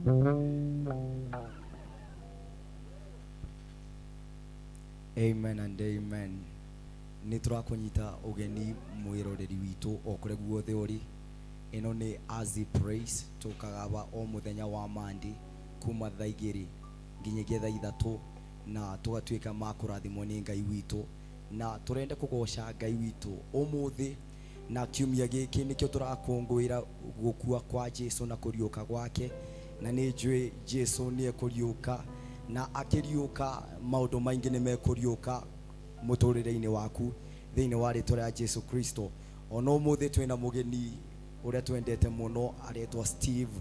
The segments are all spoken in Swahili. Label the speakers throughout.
Speaker 1: Amen and amen. Nitra kunyita ugeni mwiroreri witu okure guothe uri. Ino ni Azi Praise tukagaba o muthenya wa mandi kuma thaa 2 nginyagia thaa 3 na tugatuika makurathimwo ni Ngai witu na turende kugosha Ngai witu umuthi na kiumia giki nikio turakungwira gukua kwa Jesu na kuriuka gwake na ni njui Jesu ni ekuriuka na akiriuka maundu maingi ni mekuriuka muturire-ini waku thiini wa ritwa ria Jesu Kristo. Ono umuthi twina mugeni uria twendete muno aretwa Steve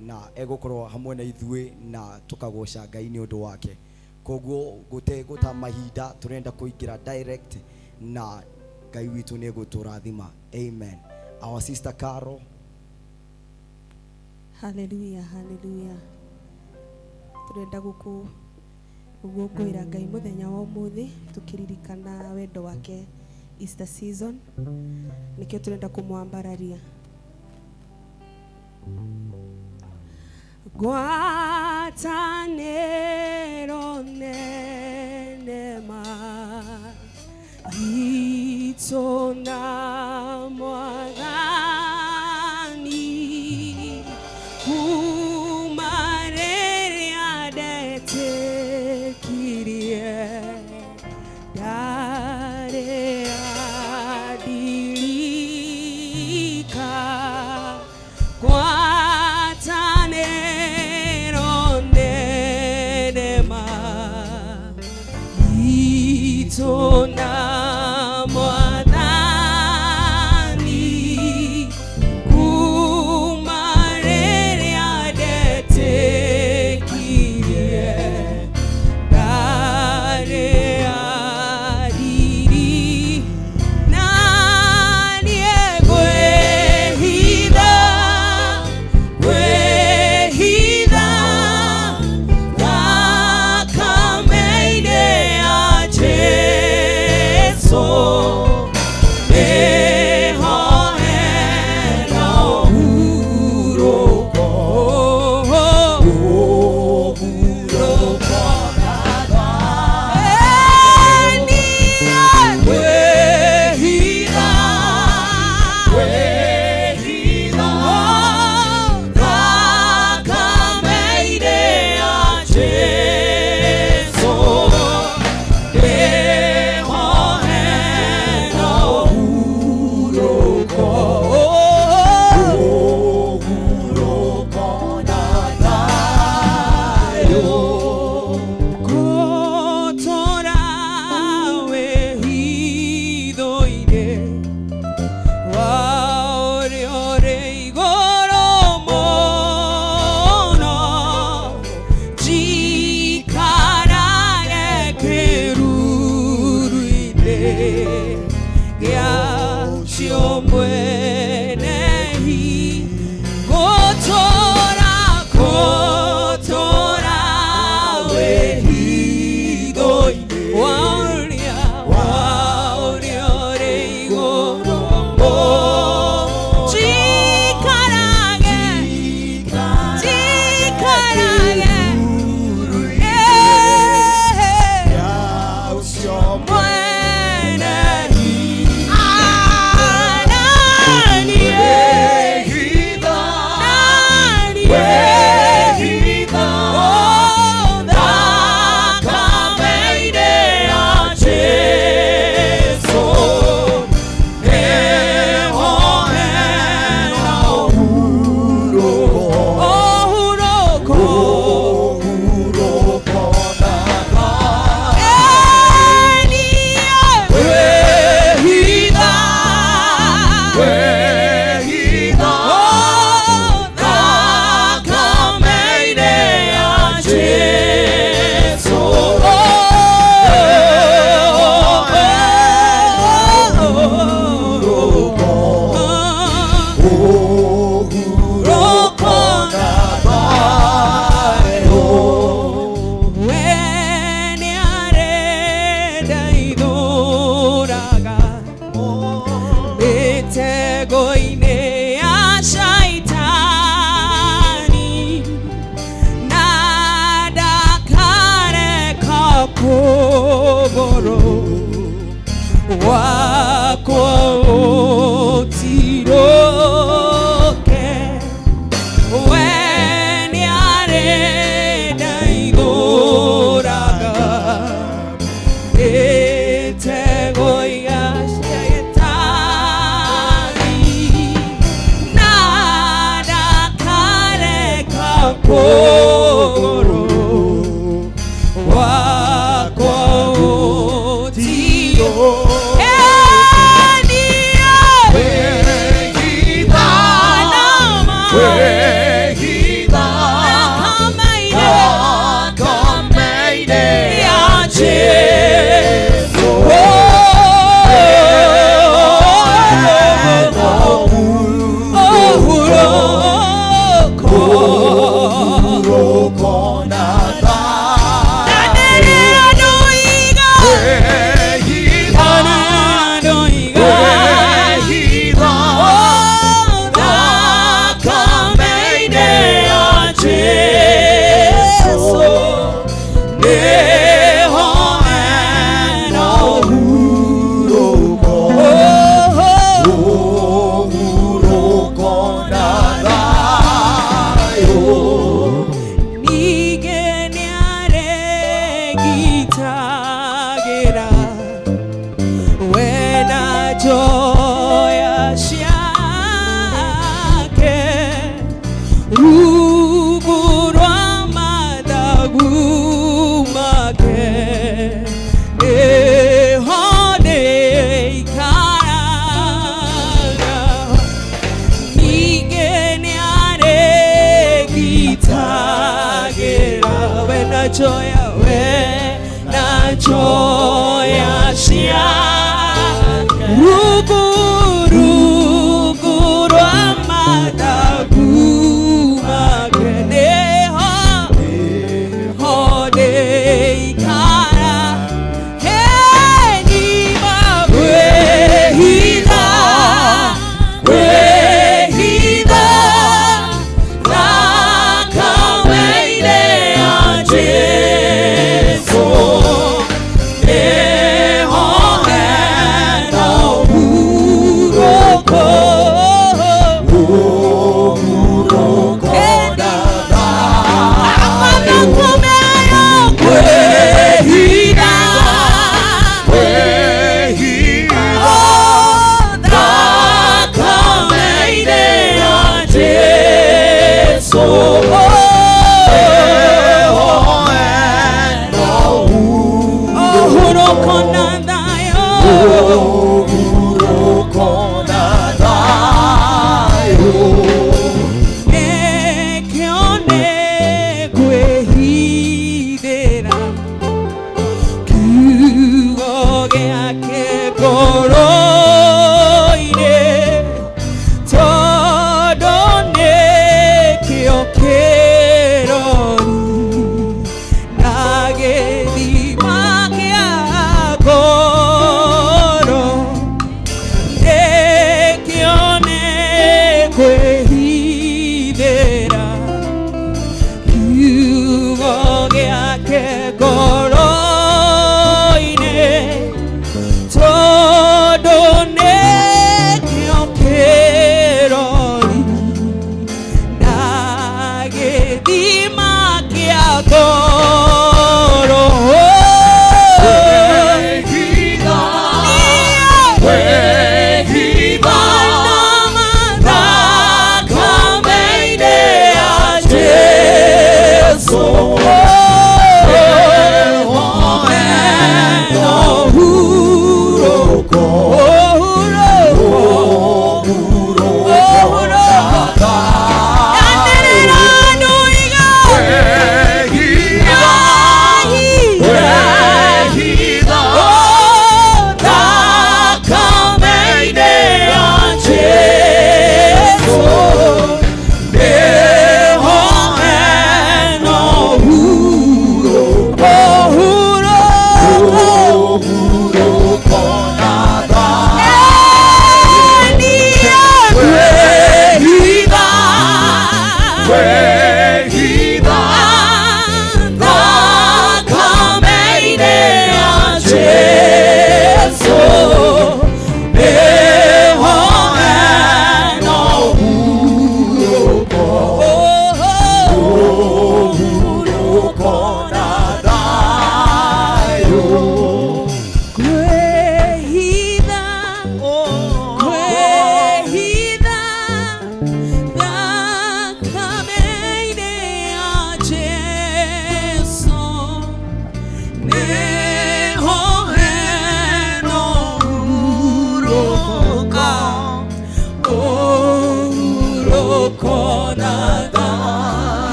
Speaker 1: na egukorwo hamwe na ithui na tukagosha Ngai ni undu wake. Koguo guta mahinda turenda kuingira direct na Ngai witu ni eguturathima. Amen. Our sister Carol.
Speaker 2: Hallelujah, hallelujah. Turenda gukungwira Ngai muthenya wa umuthi tukiririkana wendo wake Easter season nikio turenda kumwambararia. Gwatanero nenema itona mwathani kumarere adete kirie dare adirika gwatanero nenema itona Koro wako tio Joya we na joya shia rugu amada guma kene ho de kara he ni ma we hida la kawaide Todo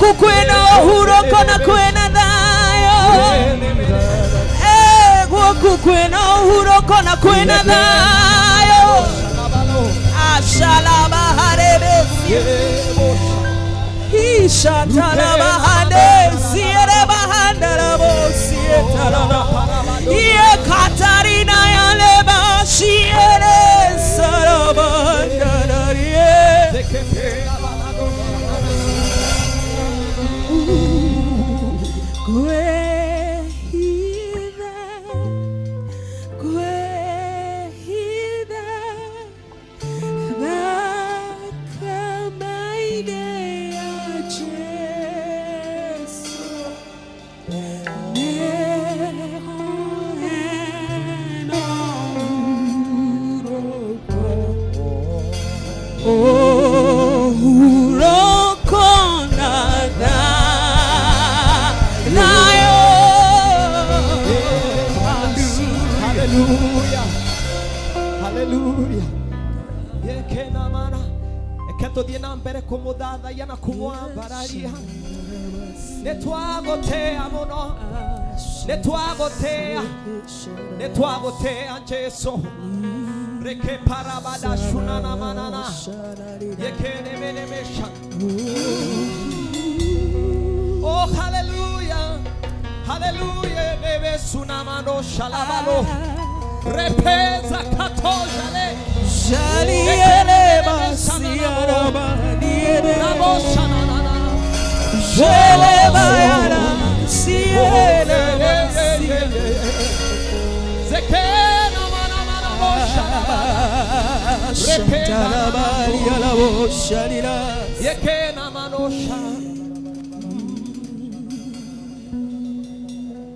Speaker 2: gwaku kwina uhuroko na kwina thayo gwaku kwina uhuroko na kwina thayo ashalaba harebesi ishatalaba handesi ereba handarabosi etalaba ye katarina yaleba shiere saraba handararie
Speaker 3: Hallelujah. Yekena mana. Ekato diena mbere kumudada yana kumwambararia. Netwagotea mono. Netwagotea Jesu. Reke parabada shunana manana. Yekene mene mesha. Oh hallelujah. Hallelujah. Bebe sunamano shalabalo. Repeza katojale
Speaker 2: Jaliele basiara baniere
Speaker 3: Naboshanana
Speaker 2: Jele bayara siele basiere
Speaker 3: Zekena mana boshana
Speaker 2: Shantara bariala boshanira
Speaker 3: Yekena manosha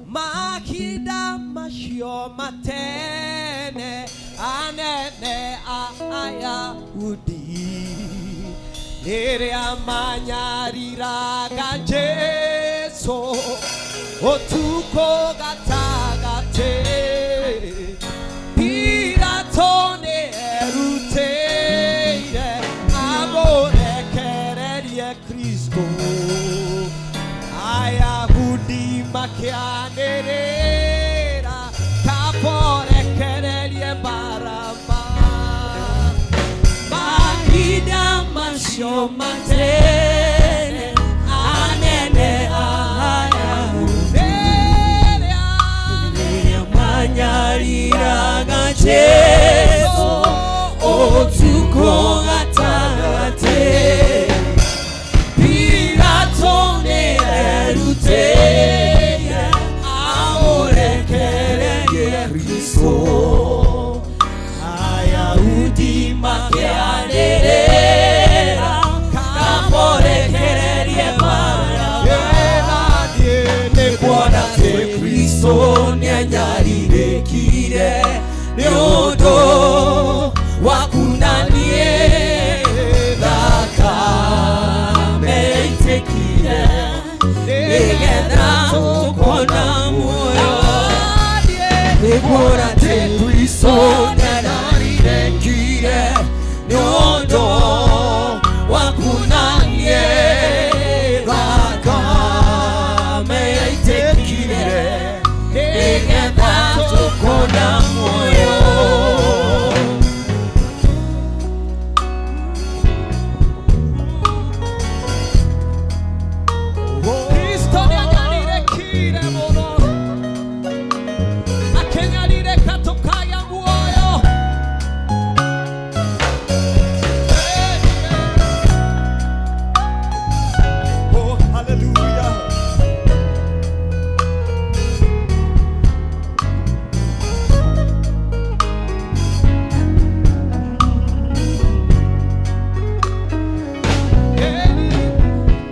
Speaker 3: Makida mashio matene anene aya udi nere amanyarira ganjeso otuko gatagate piratone erute amore kererie Cristo aya udi makianerera kapore kerelie barama
Speaker 2: Makida masho matene anene aya nere amanyarira ganjeso otuko gatagate piratone erute amore kerelie Cristo ayahudi makianerera amore kerelie baraba Bwana te Kristo nyanyarire kire nyodo wakunanie daka meitekire egeda tukona moyo Bwana te Kristo nyanyarire kire nyodo wakunanie daka meitekire egeda tukona moyo
Speaker 3: Cristo nyanyarire kire mono akenyarire katokaya muoyo oh hallelujah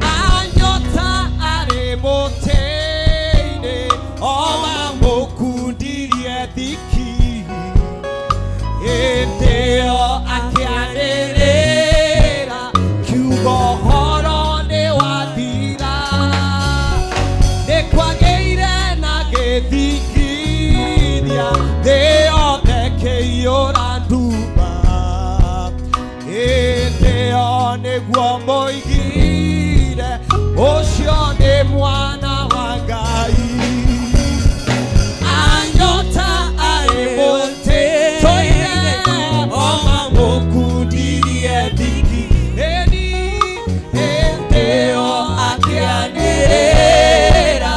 Speaker 3: anyota aremoteine oma mokundirie dhiki eteo akianerera kiugo horo ne wathira nekwageire na gethikithia theo thekeiyora ndumba eteo nĩguo moigire Ucio nĩ mwana wa Ngai. Anyota arĩ mũtĩ-inĩ, oma mũkundirie thiki. Ĩni hĩndĩ ĩyo akĩanĩrĩra,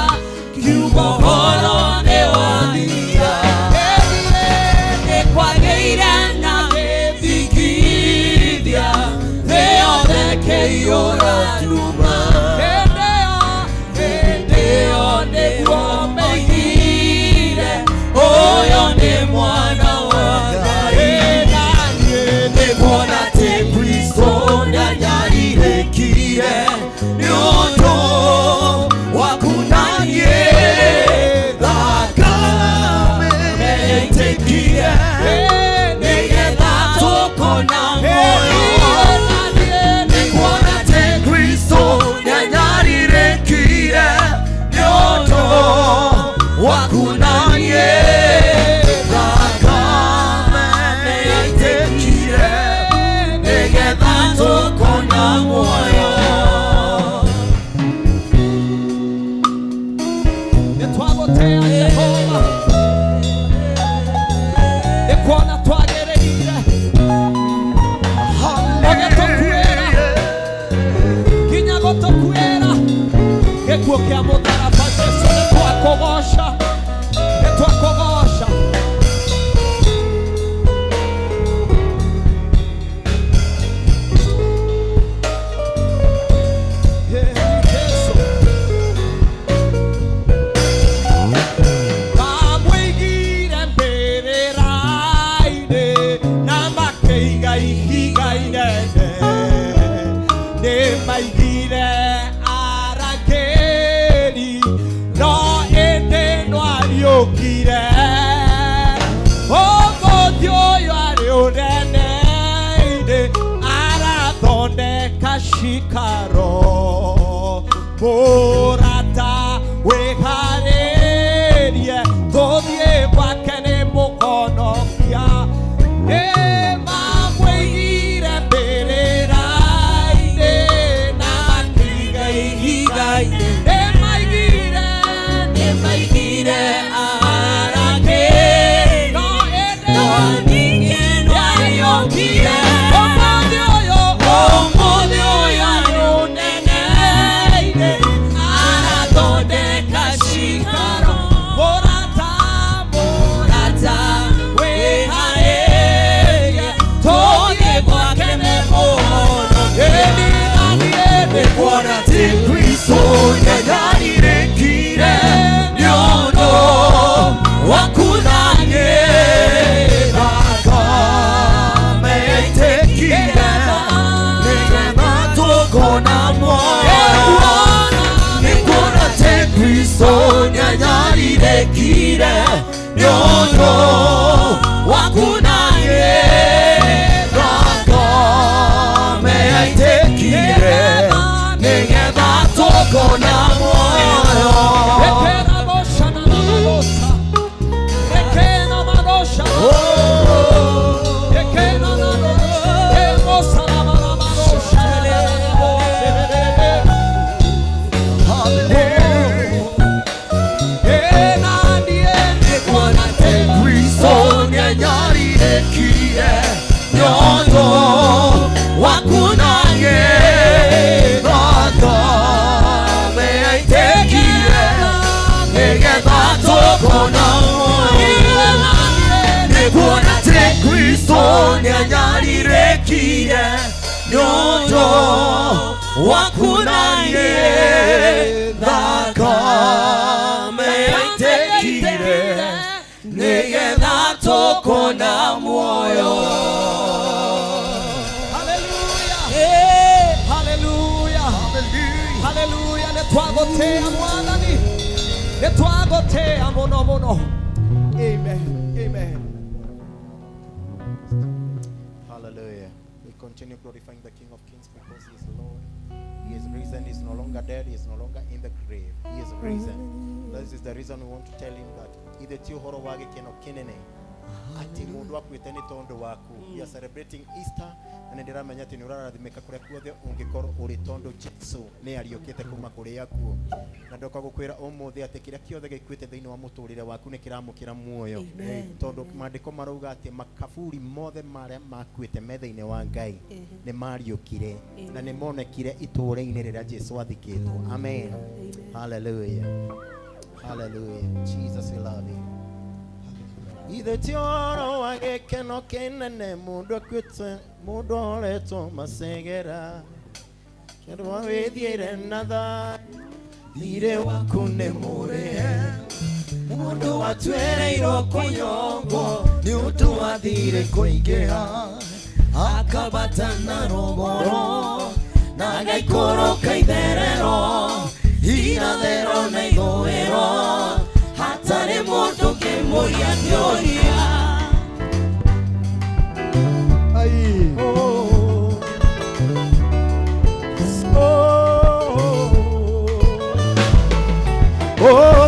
Speaker 3: kiugo ũhoro nĩ wathira. Nĩ kwagĩire na gĩthingithia, thĩ yothe ĩkĩiyũra nduma. Hĩndĩ ĩyo nĩguo meigire, ũyũ nĩ mwana wa Ngai. Nĩkuona atĩ Kristo nĩanyarirĩkire, nĩ ũndũ wa kunanie thakame yaitĩkire, nĩgetha tũkona muoyo. Nĩkuona atĩ Kristo nĩanyarirĩkire, nĩ ũndũ wa kunanie thakame yaitĩkire, nĩgetha tũkona muoyo. Nĩtwagũtĩa Jehova, nĩkuona twagĩrĩire, ũgĩtũkuĩra nginya gũtũkuĩra gĩkuũ kĩa mũtharaba. Jesũ nĩtwakũgoca, nĩtwakũgoca. Jesũ mamũigire mbĩrĩra-inĩ na makĩiga ihiga inene. Nĩmaigire arangĩri, no ĩndĩ no ariũkire. Ũmũthĩ ũyũ arĩ ũnene-inĩ, arathondeka cikaro. Mũrata wĩharĩrie, tũthiĩ gwake nĩ mũhonokia. Mamũigire mbĩrĩra-inĩ na makĩiga ihiga-inĩ. Nĩmaigire arangĩri, no ĩndĩ no ariũkire. Ũmũthĩ ũyũ arĩ ũnene-inĩ, arathondeka cikaro. Mũrata wĩharĩrie, tũthiĩ gwake nĩ mũhonokia. Nĩkuona atĩ Kristo nĩanyarirĩkire, nĩ ũndũ wa kunanie thakame yaitĩkire, nĩgetha tũkona muoyo. Nĩkuona atĩ Kristo nĩanyarirĩkire, nĩ ũndũ wa kunanie thakame yaitĩkire, nĩgetha tũkona muoyo. Rekena mosha na marosa, rekena marosha, rekena na mosa na marosha. Nĩkuona atĩ Kristo nĩanyarirĩkire, nĩ ũndũ wa kunanie thakame yaitĩkire, nĩgetha tũkona muoyo. Nĩkuona atĩ Kristo nĩanyarirĩkire, nĩ ũndũ wa kunanie thakame yaitĩkire, nĩgetha tũkona muoyo. Hallelujah. Nĩtwagũtĩa Mwathani, nĩtwagũtĩa mũno mũno. Amen.
Speaker 4: Hallelujah. We continue glorifying the King of Kings because He is Lord. He is risen. He is no longer dead. He is no longer in the grave. He is risen. This is the reason we want to tell Him that ithe ti uhoro wa gikeno kinene ati mundu akuite ni tondu waku. We are celebrating Easter na ndiramenya ati ni urarathimika kuria kuothe ungikorwo uri tondu Jesu ni ariukite kuma kuria akuo. Na ndoka gukwira umuthi ati kiria kiothe gikuite thiini wa muturire waku ni kiramukira muoyo. Tondu maandiko marauga ati makaburi mothe maria makuite metha-ini wa Ngai ni mariukire na ni monekire iture-ini riria Jesu athikitwo. Amen. Hallelujah. Hallelujah. Jesus, we love you. Ithe tioro wa gikeno kinene mundu akwite mundu oretwo macegera kerwa withiire na tha thire waku ni murie mundu watwereirwo kunyongwo ni undu wa thire kuingiha akabatana rogoro na gaikoroka itherero irathero na ithũĩro hatarĩ mũndũ kĩmũria kĩũria.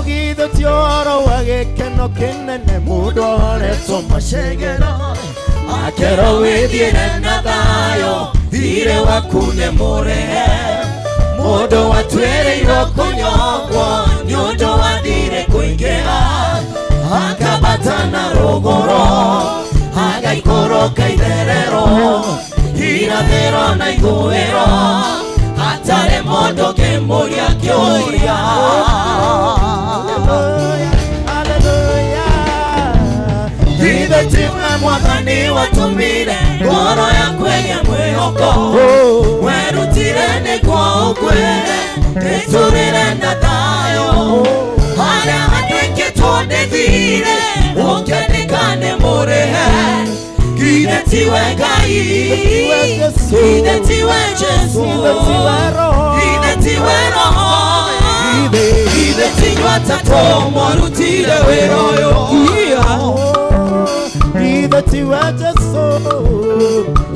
Speaker 4: Githe ti ũhoro wa gĩkeno kĩnene mũndũ oretwo macegera akerwo wĩthiĩre na thayũ thirĩ waku nĩ mũrĩhe mundu watwereirwo kunyongwo ni undu wa thire kuingiha akabatana rũgũrũ agaikũrũka itherero irathĩro na ithũĩro hatarĩ mũndũ kĩmũria kĩũria. Ithe tiwe Mwathani watũmire ngoro yaku ĩgĩe mwĩhoko werutire nĩguo ũkwĩre wĩtũrĩre na thayũ harĩa handĩkĩtwo nĩ thirĩ ũkĩandĩka nĩ mũrĩhe. Ithe tiwe Ngai, ithe tiwe Jesu, ithe tiwe Roho, ithe tinyuĩ atatũ mwarutire wĩra ũyũ. Ithe tiwe Jesu,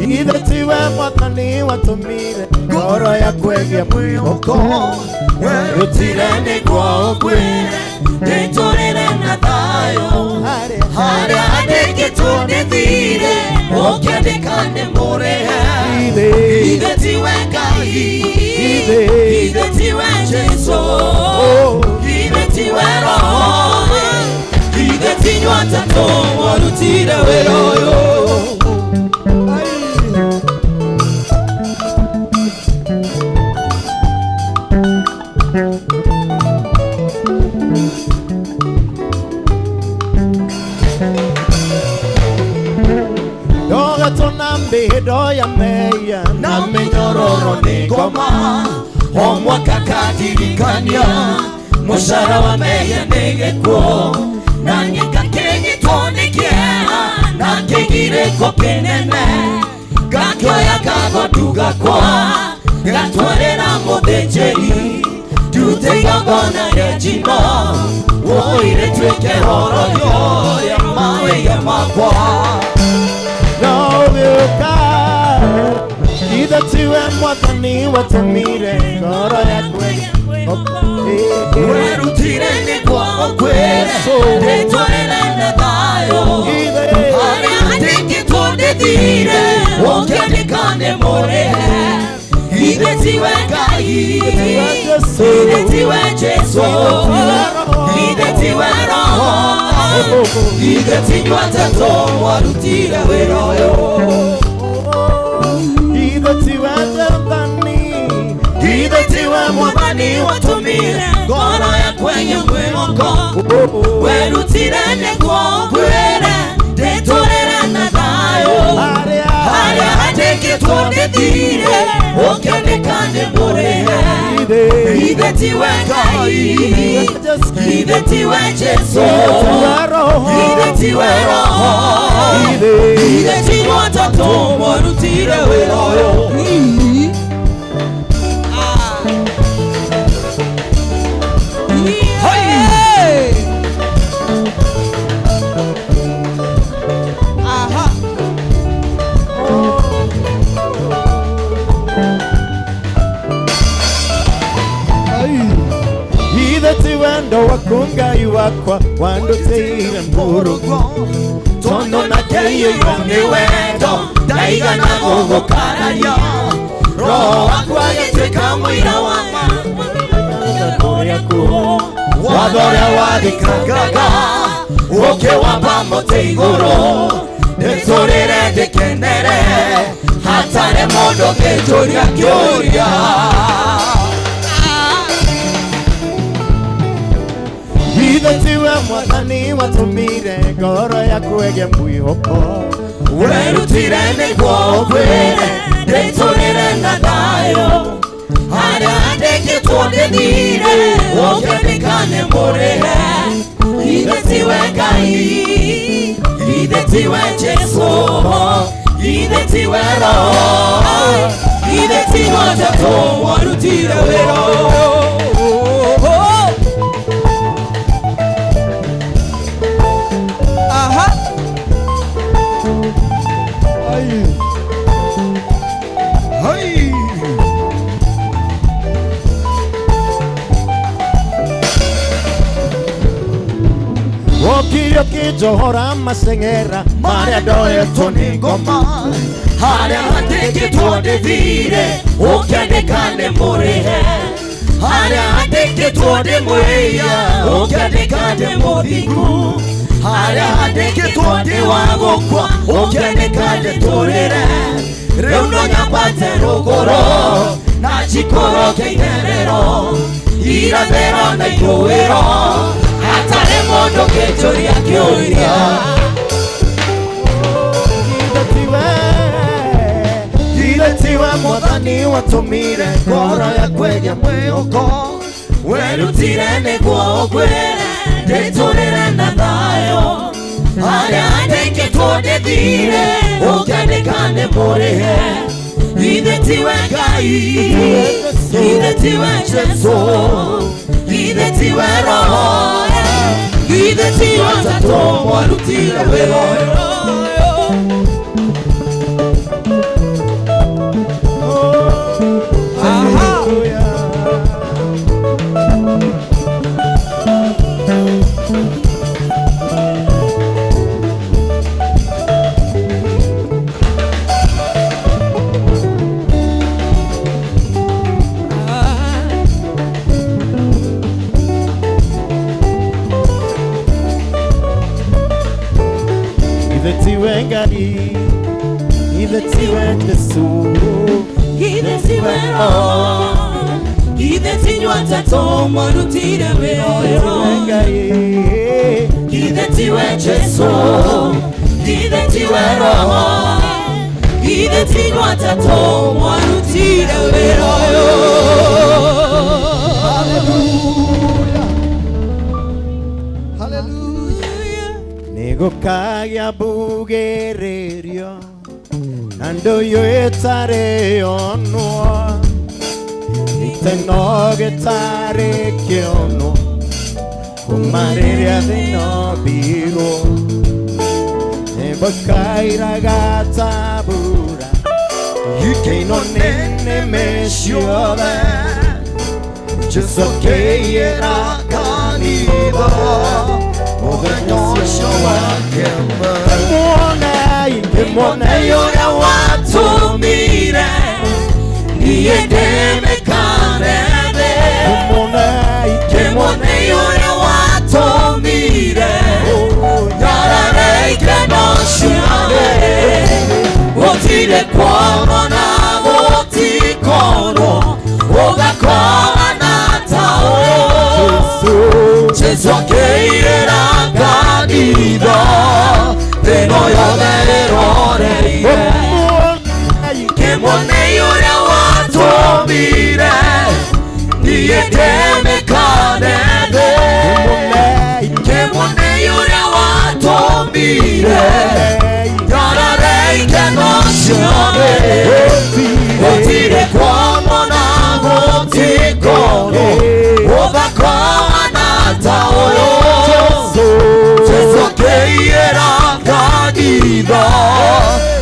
Speaker 4: ithe tiwe Mwathani watũmire ngoro yaku ĩgĩe mwĩhoko werutire nĩguo ũkwĩre wĩtũrĩre na thayũ harĩa handĩkĩtwo nĩ thirĩ ũkĩandĩka nĩ mũrĩhe. Ithe tiwe Ngai, ithe tiwe Jesu, ithe tiwe Roho, ithe tinyuĩ atatũ mwarutire wĩra ũyũ. Mbido ya meya na minyororo ni ngoma o mwaka kadirikania mũcara wa meya nĩ gĩkuũ na ngĩkanyitwo nĩ kĩeha na kĩgirĩko kĩnene ngakĩoya kagondu gakwa gatwarĩra mũthĩnjĩri ndute igongona rĩa njino woire tuĩke hororio ya mawĩra makwa. Ithe tiwe Mwathani watũmire ngoro yaku werutire nĩguo ũkwĩre wĩtũrĩre na thayũ harĩa handĩkĩtwo nĩ thirĩ ũkĩandĩka nĩ mũrĩhe. Ithe tiwe Ngai, ithe tiwe Jesu, ithe tiwe Roho, ithe tinyuĩ atatũ mwarutire wĩra ũyũ. Ithe tiwe Mwathani watũmire ngoro yaku ĩgĩe mwĩhoko werutire nĩguo ũkwĩre wĩtũrĩre na thayũ harĩa handĩkĩtwo nĩ thirĩ ũkĩandĩka nĩ mũrĩhe. Ithe tiwe Ngai, ithe tiwe Jesu, ithe tiwe Roho, ithe tinyuĩ atatũ mwarutire wĩra ũyũ. Ithe tiwe ndo waku Ngai wakwa wandutĩire mũrũgo
Speaker 3: tono na keyo yone wendo daigana gugukararia roho waku agituika muira wama kuria kuo wadoria wathikangaga ukiwamba muti iguru niturire ndikenere hatari mundu ngijuria kiuria ithe tiwe mwathani watumire ngoro yaku ege mwihoko werutire niguo ngwire nditurire na thayo haria ndikitwo ndithire ũkĩandĩkane mũrĩhe ithe tiwe Ngai ithe tiwe Jesu ithe tiwe Roho ithe tiwe Ngatũ warutire wĩra Okirio kijohora masengera Maria ndoetwo nĩ ngoma haria handĩkĩtwo ndĩthire ũkĩandĩkane mũrĩhe haria handĩkĩtwo ndĩmwĩia ũkĩandĩkane mũthingu haria handĩkĩtwo ndĩ wa gũkua ũkĩandĩkane tũrĩre rĩu no nyambate rũgũrũ na njikũrũke itherero irathĩro na ithũĩro hatari mundu ngijuria kiuria ithe tiwe mwathani watumire ngoro yaku ege mwĩhoko werutire nĩguo ũkwĩre nditurire na thayo haria ndĩkĩtwo ndĩthire ũkĩandĩkane mũrĩhe ithe tiwe Ngai ithe tiwe Jesu ithe tiwe Roho ithe tiwe Ngatũ warutire wĩra ũyũ ithe tiwe Ngai ithe tiwe Jesu ithe tiwe Roho ithe tiwe Ngatũ warutire wĩra ũyũ ithe tiwe Jesu ithe tiwe Roho ithe tiwe Ngatũ warutire wĩra ũyũ nĩgũkagĩa mbugĩrĩrio na ndũyũ ĩtarĩ onwo gĩteno gĩtarĩ kĩonwo kuma rĩrĩa thĩna mbirwo nĩmbũkairaga tabura ikĩino nĩnĩme ciothe Jesu akĩiyĩra kanitha mũthenya ũcio wake ndĩmuonei ũrĩa watũmire niĩ ndĩmĩkane thĩ ndĩmuonei ũrĩa watũmire nyarare ikeno ciothe gũtirĩ kuono na gũtikonwo ũgakorana ta ũyũ Jesu akĩiyĩra kanitha thĩna yothe ĩroreire kĩmuonei ũrĩa watũmire niĩ ndĩmĩkane thĩ kĩmuonei ũrĩa watũmire nyarare ikeno ciothe gũtirĩ kuono na gũtikonwo ũgakorana ta ũyũ Jesu akĩiyĩra kanitha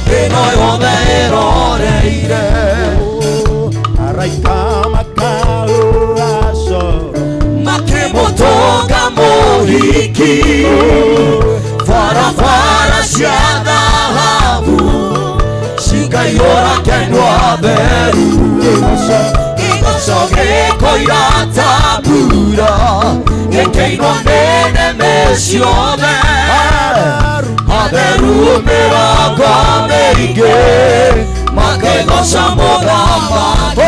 Speaker 3: thĩna yothe ĩroreire araika makaũra coro makĩmũtũnga mũhiki barabara cia dhahabu cikaihũra kenwa theru Igoco gĩkoira ta mbura gĩkĩinwo nĩ nĩmĩ ciothe atheru mĩrongo mĩingĩ makĩgoca mũthamaki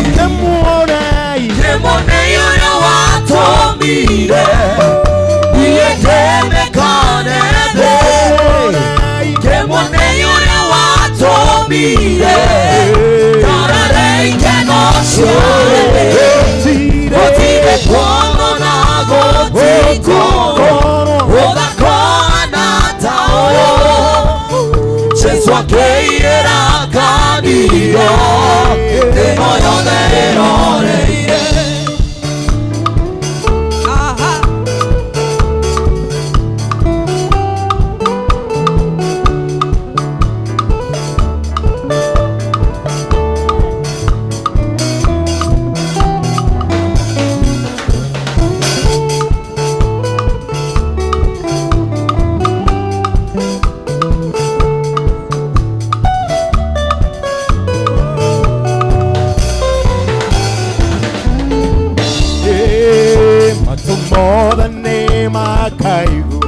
Speaker 3: Kĩmonei ũrĩa watũmire niĩ ndĩmĩkane thĩ Kĩmonei ũrĩa watũmire ngarare ikeno ciothe gũtirĩ kuono na gũtikũrwo gũgakona ta ũyũ Jesũ akĩiyĩra kanitha ĩno yothe ĩroreire
Speaker 5: More than name I kaigu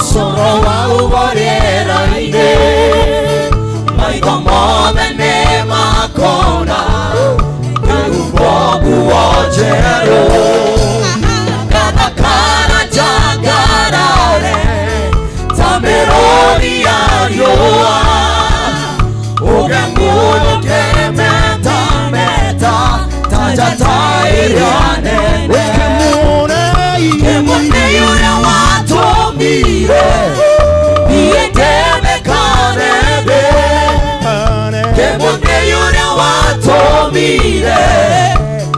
Speaker 3: Soro wa uboriera ine Maigo more than name I kona Kubogu ojero Kada kara jagarare Tameroni arioa Ugamuno kete tameta Tajatairiane Kĩmonei ũrĩa watũmire niĩ ndĩmĩkane thĩ Kĩmonei ũrĩa watũmire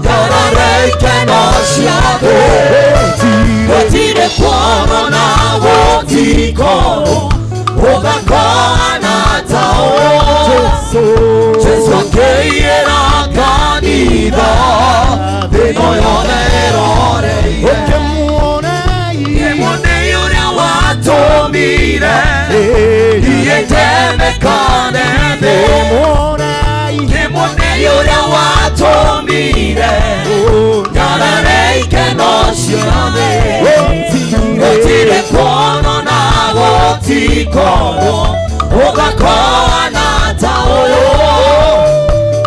Speaker 3: ngarare ikeno cia thĩ gũtirĩ kuono na gũtikorwo gũgakona ta ũyũ Jesũ akĩiyĩra kanitha thĩno yothe ĩroreire Kĩmonei ũrĩa watũmire niĩ ndĩmĩkane thĩ Kĩmonei ũrĩa watũmire ngarare ikeno ciothe gũtirĩ kuono na gũtikorwo gũgakona ta ũyũ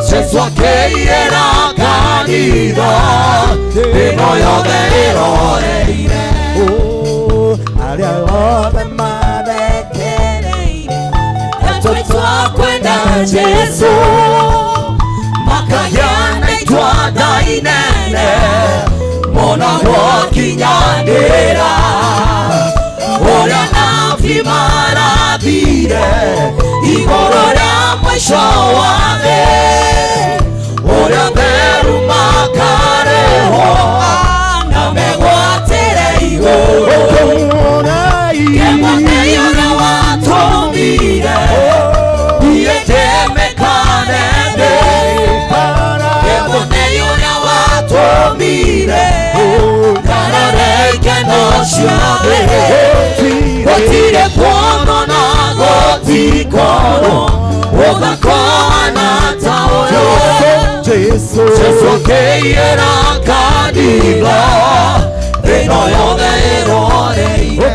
Speaker 3: Jesũ akĩiyĩra kanitha ĩno yothe ĩroreire
Speaker 5: arĩa othe marekereire
Speaker 3: Twatwa kwenda Jesũ makagĩa na itua inene monagwo kinyanĩra ũrĩa nabi marathire igũrũ rĩa mũico wa thĩ ũrĩa theru makarehwo na megwatĩre igũrũ Kĩmonei ũrĩa watũmire niĩ ndĩmĩkane thĩ Kĩmonei ũrĩa watũmire ngarare ikeno ciothe gũtirĩ kuono na gũtikorwo gũgakona ta ũyũ Jesũ akĩiyĩra kanitha ĩno yothe ĩroreire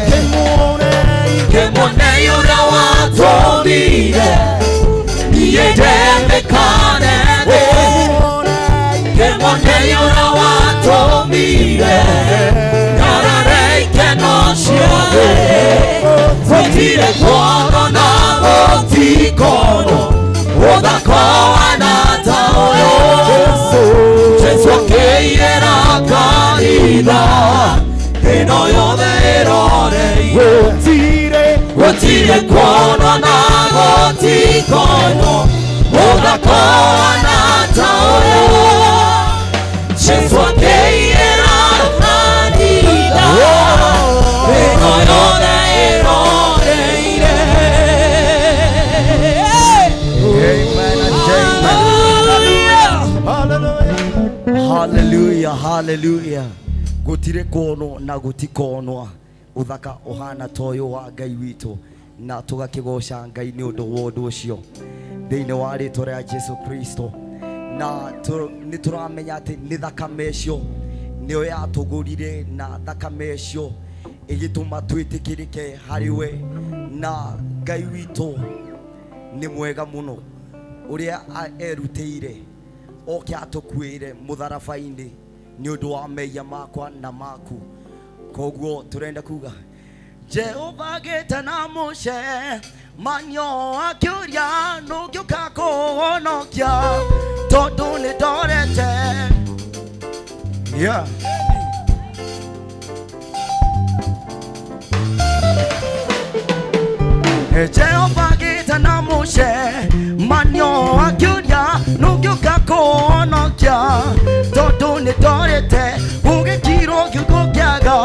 Speaker 3: Kĩmonei ũrĩa watũmire niĩ ndĩmĩkane thĩ Kĩmonei ũrĩa watũmire ngarare ikeno ciothe gũtirĩ kuono na gũtikorwo gũgakona ta ũyũ Jesũ akĩiyĩra kanitha ĩno yothe ĩroreire gũtirĩ kuono na gũtikorwo gũgakona ta ũyũ Jesũ akĩiyĩra kanitha ĩno yothe ĩroreire
Speaker 1: Hallelujah, hallelujah. Gutire kono na gutikonwa uthaka ohana toyo wa Ngai witũ na tugakigoca Ngai nĩ ũndũ wa ũndũ ũcio thĩinĩ wa rĩĩtwa rĩa Jesu Kristo. Na nĩ tũramenya atĩ nĩ thakame ĩcio nĩyo yatũgũrire, na thakame ĩcio ĩgĩtũma twĩtĩkĩrĩke harĩ we. Na Ngai witũ nĩ mwega mũno ũrĩa erutĩire oke atũkuĩre mũtharaba-inĩ nĩ ũndũ wa mehia makwa na maku. Koguo tũrenda kuga Jehova agĩte na mũcemanio akĩũria nũngĩũka kũhonokia tondũ nĩ ndorete. Yeah. Jehova agĩte na mũcemanio akĩũria nũngĩũka kũhonokia tondũ nĩ ndorete. Ũgĩkirwo kiugo kĩaga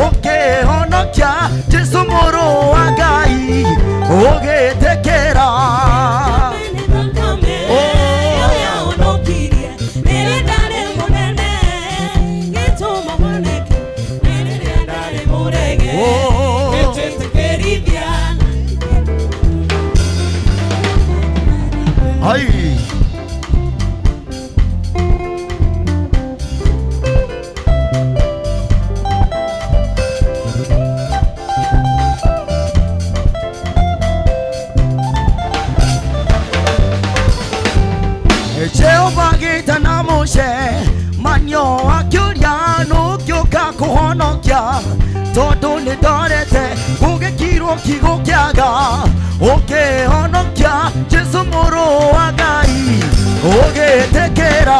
Speaker 1: ũkĩhonokia Jesũ mũrũ wa Ngai ũgĩtĩkĩra. Ai Jehova agĩte na mũcemanio akĩũria nũngĩũka kũhonokia tondũ nĩ ndorete. Ũgĩkirwo kiugo kĩaga ũkĩhonokia Jesũ mũrũ wa Ngai ũgĩtĩkĩra.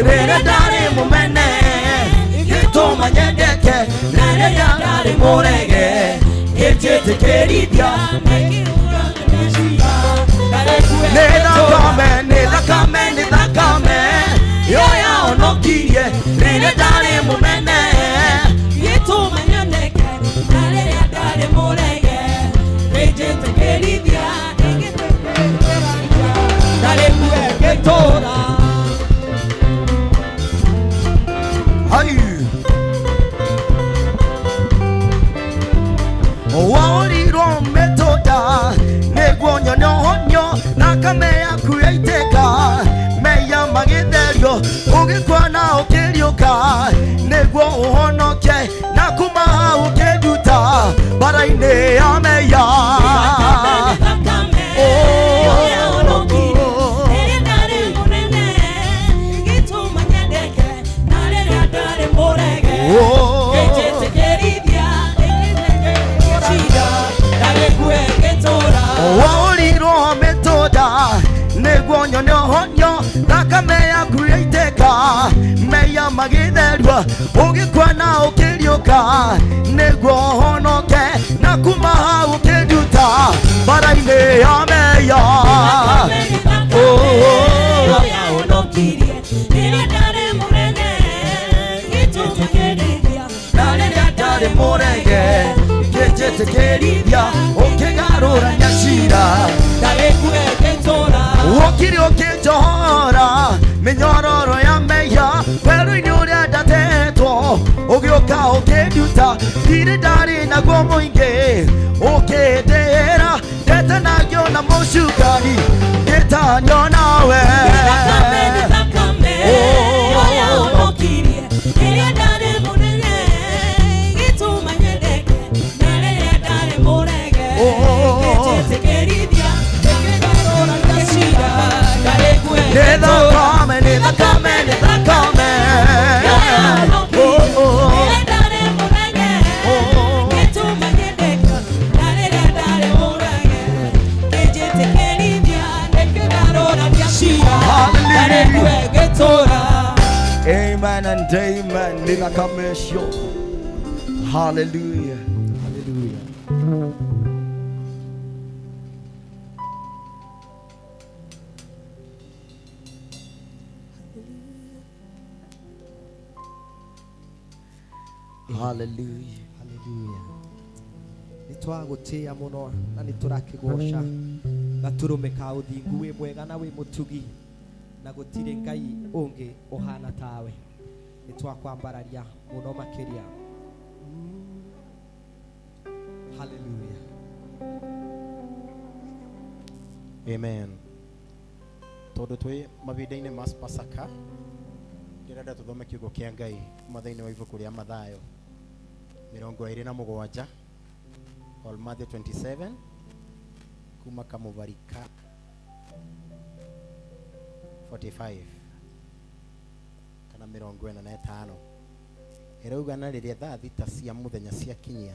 Speaker 1: Rĩrĩa ndarĩ mũmene gĩtũma nyendeke, na rĩrĩa ndarĩ mũrege gĩnjĩtĩkĩrithia. Nĩ thakame yo yahonokirie rĩrĩa ndarĩ mũmene gĩtũma nyendeke, na rĩrĩa ndarĩ mũrege gĩnjĩtĩkĩrithia. Ndarĩ kuo gĩtũũra waũrirwo mĩtũnda nĩguo nyone ũhonio, thakame yaku yaitĩka mehia magĩtherio. Ũgĩkua na ũkĩriũka nĩguo ũhonoke, na kuma hau ũkĩnduta mbara-inĩ ya mehia. Waũrirwo mĩtũnda nĩguo nyone ũhonio, thakame yaku yaitĩka mehia magĩtherio. Ũgĩkua na ũkĩriũka nĩguo ũhonoke, na kuma hau ũkĩnduta mbara-inĩ ya mehia. Mũrege gĩnjĩtĩkĩrithia ũkĩgarũra nyacira. Ũkire ũkĩnjohora mĩnyororo ya mehia werũ-inĩ ũrĩa ndatetwo. Ũgĩũka ũkĩnduta ndirĩ ndarĩ naguo mũingĩ, ũkĩndĩra ndetanagio na mũcukari ngĩtanio nawe. Amen and amen. Ninakamesho. Hallelujah. Hallelujah. Hallelujah.
Speaker 2: Hallelujah. Nitwagutia muno na niturakigosha na turumika uthingu wi mwega na wi mutugi na gutire Ngai ungi uhana tawe. Nitwakwambararia muno makiria Hallelujah.
Speaker 4: Amen. Tondu twi mavinda-ini ma Pasaka ndirenda tuthome kiugo kia Ngai kuma thiini wa ibuku ria Mathayo 27 or Matthew 27 kuma kamuvarika 45 kana 45 irauga na riria thaa thita cia muthenya cia kinyia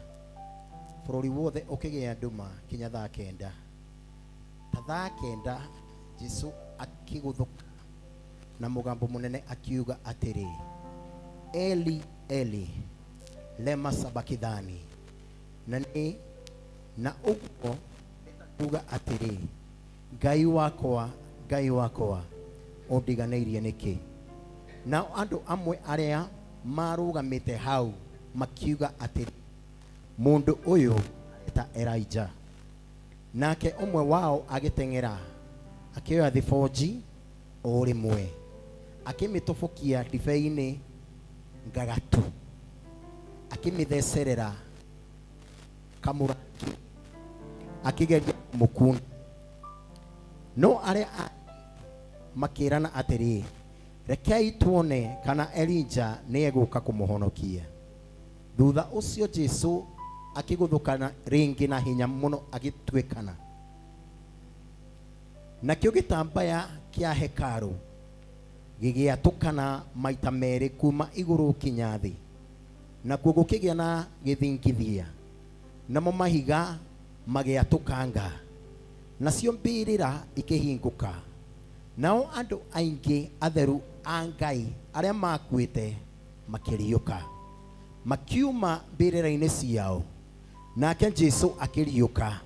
Speaker 4: bururi wothe ukigia nduma kinya thaa kenda ta thaa kenda Jesu akiguthuka na mugambo munene akiuga atiri Eli Eli lema sabakithani na uguo uga atiri Ngai wakwa undiganeirie niki. Na andu amwe aria marugamite hau makiuga atiri mundu uyu ta Elijah. Nake umwe wao agitengera akioya thiboji o rimwe akimitofokia ndibei-ini ngagatu akimithecerera kamuraki akigeria mukuna. No aria makirana atiri rekei tuone kana Elijah ni eguka kumuhonokia. Thutha ucio Jesu akiguthukana ringi na hinya muno agitwekana na kio gitambaya kia hekaru gigiatukana maita meri kuma iguru kinya thi na kuo kigia na githingithia namo mahiga magiatukanga nacio mbirira ikihinguka. Nao andu aingi atheru a Ngai aria makwite makiriuka makiuma mbirira-ini ciao. Nake Jesu akiriuka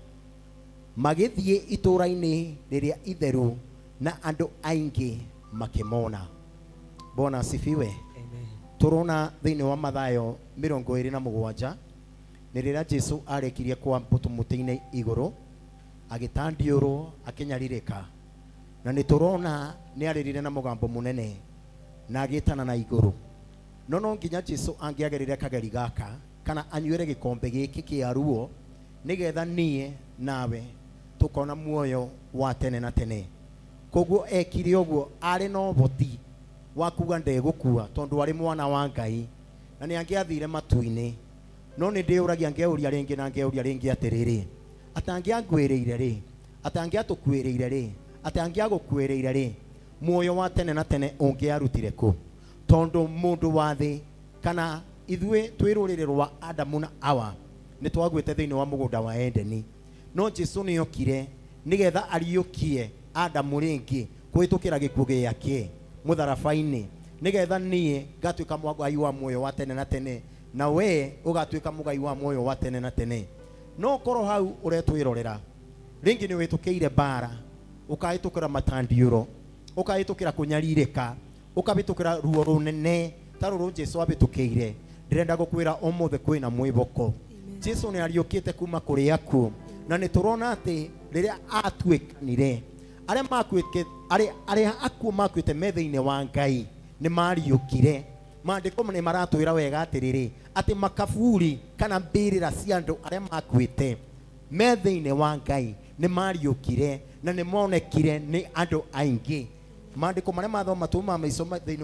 Speaker 4: magithie itura-ini riria itheru na andu aingi makimona. Bona asifiwe.
Speaker 2: Amen.
Speaker 4: Turona thiini wa Mathayo 27 ni riria Jesu arekirie kwambutu muti-ini iguru agitandiuru akinyaririka na ni turona ni aririre na mugambo munene na agitana na iguru. No nginya Jesu angiagerire kageri gaka kana anyuire gikombe giki kia ruo nigetha nie nawe tukona muoyo wa tene na tene. Koguo ekire uguo ari no boti wa kuga ndegukua tondu ari mwana wa Ngai na ni angiathire matu-ini. No ni ndiuragia ngeuria ringi na ngeuria ringi atiriri atangiangwiriire ri atangiatukwiriire ri atangiagukwiriire ri muoyo wa tene na tene ungiarutire ku tondu mundu wa thi kana ithue twirurire rwa Adamu na Hawa ni twagwite thiini wa mugunda wa Edeni. No Jesu ni okire nigetha ariukie Adamu ringi kwitukira gikuo giake mutharabai-ini nigetha nie ngatuika mugai wa muoyo wa tene na tene na we ugatuika mugai wa muoyo wa tene na tene. No koro hau uretwirorera ringi ni witukiire bara ukaitukira matandiuro ukaitukira kunyaririka ukabitukira ruo runene taruru Jesu abitukiire. Ndirenda gukwira umuthe kwina mwiboko. Jesu ni ariukite kuma kuri aku na ni turona ati riria atwekanire aria makwike aria aku makwite metha-ini wa Ngai ni mariukire. Maandiko ni maratwira wega atiriri ati makaburi kana mbirira cia andu aria makwite metha-ini wa Ngai ni mariukire na ni monekire ni andu aingi. Maandiko maria mathoma tuma maisoma thiini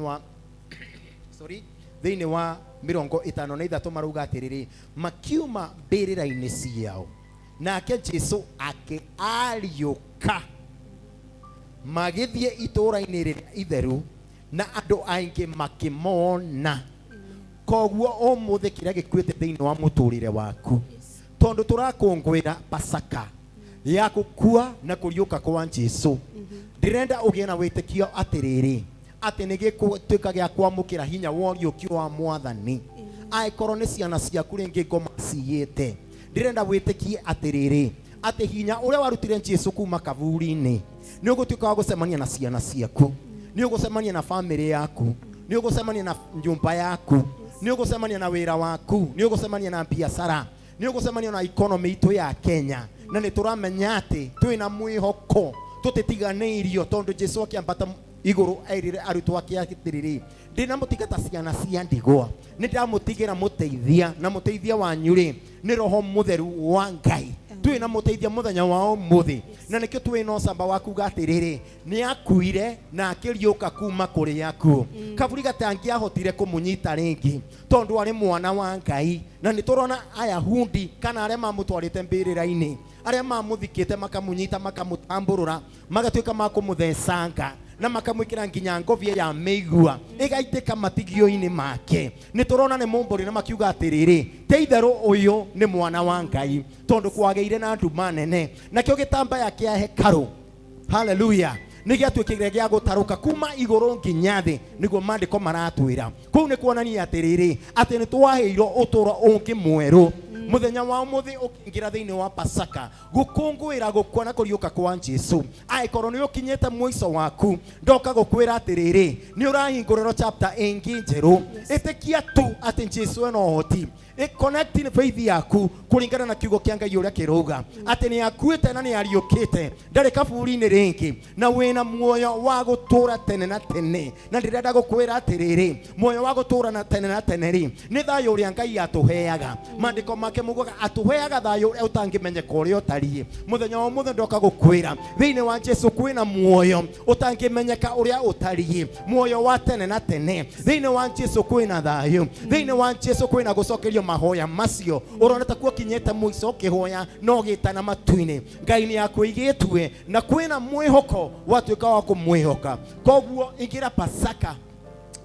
Speaker 4: wa 53 maruga atiriri makiuma mbirira-ini ciao nake Jesu ariuka magithie itura-ini riria itheru na andu aingi makimona. Koguo umuthi kiria gikwite thiini wa muturire waku tondu turakungwira Pasaka ya gukua na kuriuka kwa Jesu. Ndirenda ugie na witikio atiriri ati nigikutuika gia kwamukira hinya wa uriukio wa Mwathani. Aikorwo ni ciana ciaku ringi ngoma ciyite ndirenda witikie atiriri ati hinya uria warutire Jesu kuma kaburi-ini ni ugutuika wa gucemania na ciana ciaku, ni ugucemania na family yaku, ni ugucemania na nyumba yaku, ni ugucemania na wira waku, ni ugucemania na biashara, ni ugucemania na economy itu ya Kenya. Na ni turamenya ati twina mwihoko tutitiganeirio tondu Jesu akiambata iguru airire arutwo ake atiriri ndina mutigata ciana cia ndigwa ni ndamutigira muteithia na muteithia wanyu ri nĩ roho mutheru wa Ngai twina muteithia muthenya wa umuthi na nikio twina camba wa kuga atiriri ni akuire na akiriuka kuma kuri yaku kaburi gatangiahotire kumunyita ringi tondu ari mwana wa Ngai na niturona Ayahudi kana aria mamutwarite mbirira-ini aria mamuthikite makamunyita makamutamburura magatuika makumuthecanga na makamwikira nginya ngovia ya meigua igaiteka matigio-ini make niturona ni mumburi na makiuga atiriri teithero uyu ni mwana wa Ngai tondu kwageire na nduma nene nakio gitambaya kia hekaru haleluya nigiatuikire gia gutaruka kuma iguru nginya thi niguo mandiko maratwira kuu ni kuonania atiriri ati ni twaheirwo uturo ungi mweru muthenya wa umuthi ukingira thiini wa Pasaka gukungwira gukwana kuriuka kwa Jesu aikorwo ni ukinyete mwiso waku ndoka gukwira atiriri ni urahinguriro chapter ingi njeru itikia tu ati Jesu eno hoti connecting faith yaku kuringana na kiugo kia Ngai uria kiruga ati ni akuite na ni ariukite ndari kaburi-ini ringi na wina muoyo wa gutura tene na tene na ndirenda gukwira atiriri muoyo wa gutura na tene na tene ri ni thayo uria Ngai atuheaga mandiko make mugoga atuheaga thayo uria utangimenyeka uria utariĩ muthenya wa umuthi ndoka gukwira thiini wa Jesu kwina muoyo utangimenyeka uria utariĩ muoyo wa tene na tene thiini wa Jesu kwina thayo thiini wa Jesu kwina gucokerio mahoya macio uroneta kuo kinyete mwiso kihoya no gitana matu-ini Ngai ni akuigitwe na kwina mwihoko watuika wa kumwihoka koguo ingira Pasaka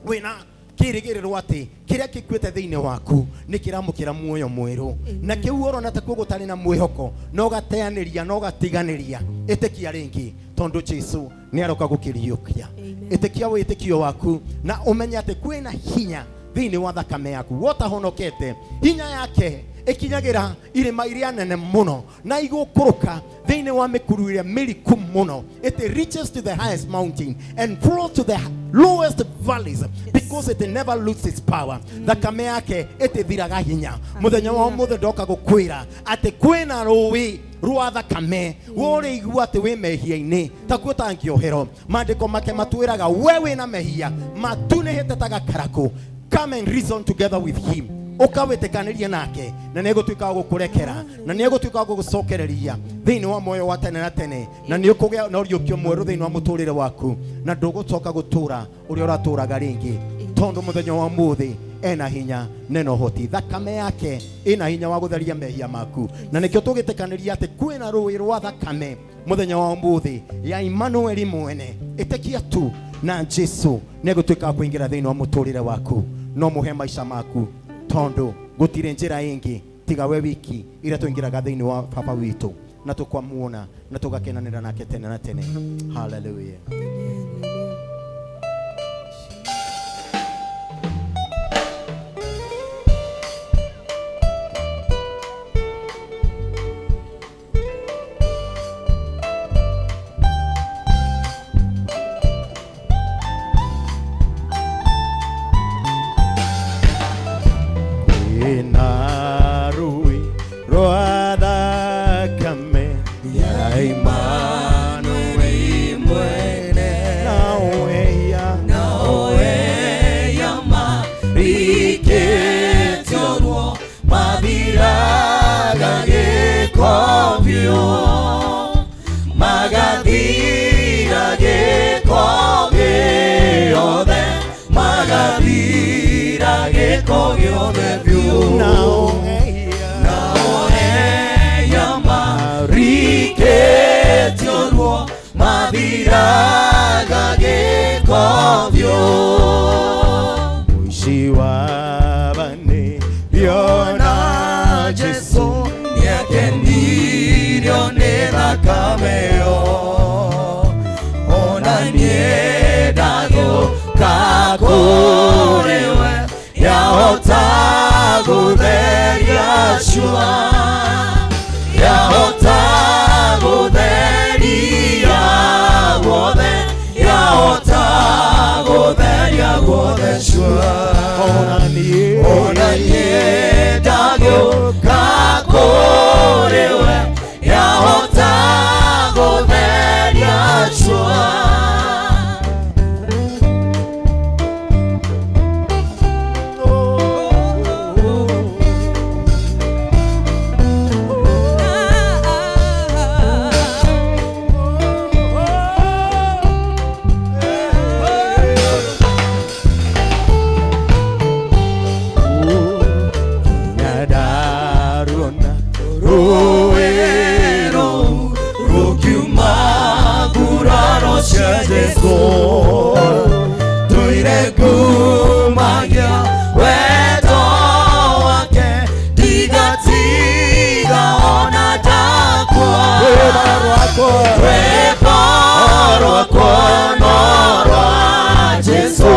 Speaker 4: wina kirigiriro ati kiria kikwete thiini waku ni kiramukira muoyo mweru na kiu uroneta kuo gutari na mwihoko no gateaniria no gatiganiria itikia ringi tondu Jesu ni aroka gukiriukia itikia witikio waku na umenya ati kwina hinya thiini wa thakame yaku wotahonokete hinya yake ikinyagira irima iria nene muno na igukuruka thiini wa mikuru iria miriku muno it reaches to the highest mountain and flows to the lowest valleys because it never loses its power thakame yake itithiraga hinya muthenya wa umuthi ndoka gukwira ati kwina ruwi rwa thakame wori igua ati wi mehia-ini takuo tangiohero mandiko make matwiraga we wina mehia matu ni hitetaga karaku come and reason together with him ukawetekaniria nake na negutwika gukurekera na negutwika gugucokereria thiini wa moyo wa tene na tene na ni ukugia na uriukio mweru thiini wa muturire waku na ndugucoka gutura uria uraturaga ringi tondu muthenya wa muthi ena hinya neno hoti thakame yake ina hinya wa gutheria mehia maku na nikio tugitekaniria ati kwina ruwi rwa thakame muthenya wa muthi ya Emmanuel mwene itikia tu na Jesu negutwika kuingira thiini wa muturire waku no muhe maisha maku tondu gutire njira ingi tiga we wiki ira tuingiraga thiini wa Baba witu na tukwamuona na tugakenanira nake tene na tene hallelujah.
Speaker 5: Narui roada kame ya Emmanuel mwene naoeya mariketionwo mathiraga gikovyo magathira giko giothe magathira giko giothe naoeya mariketionwo mathiraga gikovyo muici wa bane biona Jesu niakenirio ni thakameyo ona niendago kakuriwe yahota gutheria shua yahota gutheria guothe yahota gutheria guothe shua ona niendago kakuriwe yahota gutheria shua rwakwa
Speaker 3: rwĩmbo rwakwa no rwa Jesũ,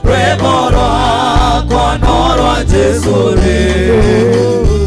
Speaker 3: rwĩmbo rwakwa no rwa Jesũ rĩ.